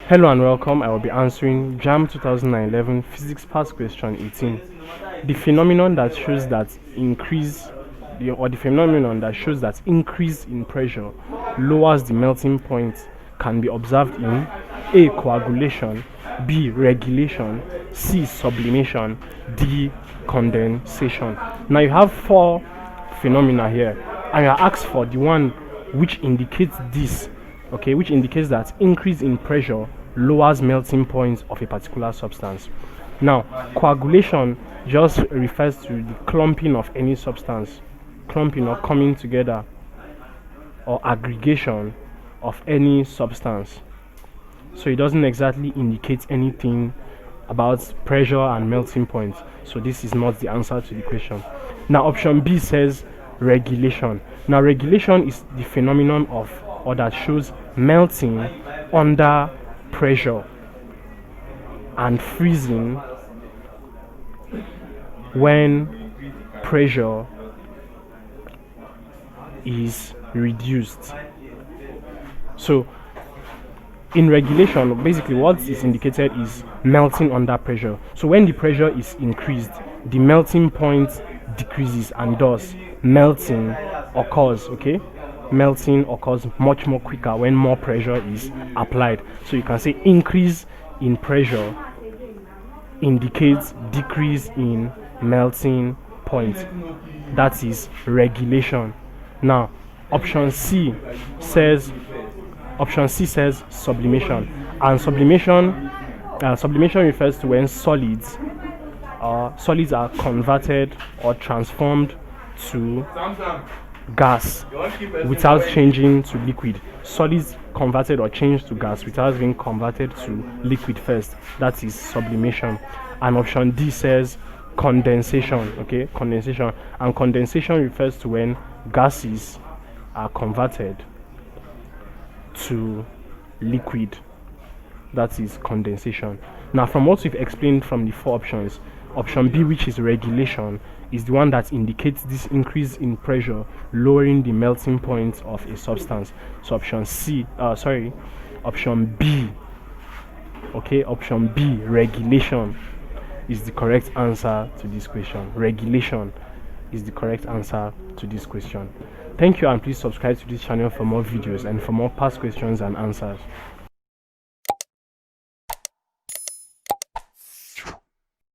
Hello and welcome. I will be answering JAMB 2011 Physics Past Question 18. The phenomenon that shows that increase in pressure lowers the melting point can be observed in A. Coagulation, B. Regulation, C. Sublimation, D. Condensation. Now you have four phenomena here, and you are asked for the one which indicates this, okay, which indicates that increase in pressure lowers melting point of a particular substance. Now, coagulation just refers to the clumping of any substance, clumping or coming together or aggregation of any substance. So it doesn't exactly indicate anything about pressure and melting point. So this is not the answer to the question. Now option B says regulation. Now regulation is the phenomenon of, or that shows melting under pressure and freezing when pressure is reduced. So in regulation, basically what is indicated is melting under pressure. So when the pressure is increased, the melting point decreases, and thus melting occurs. Okay, melting occurs much more quicker when more pressure is applied. So you can say increase in pressure indicates decrease in melting point. That is regulation. Now option C says sublimation, and sublimation refers to when solids are converted or transformed to gas without changing to liquid. Solids converted or changed to gas without being converted to liquid first. That is sublimation. And option D says condensation. Okay, condensation. And condensation refers to when gases are converted to liquid. That is condensation. Now from what we've explained from the four options, option B, which is regulation, is the one that indicates this increase in pressure lowering the melting point of a substance. So option B, okay, option B, regulation, is the correct answer to this question. Regulation is the correct answer to this question. Thank you, and please subscribe to this channel for more videos and for more past questions and answers.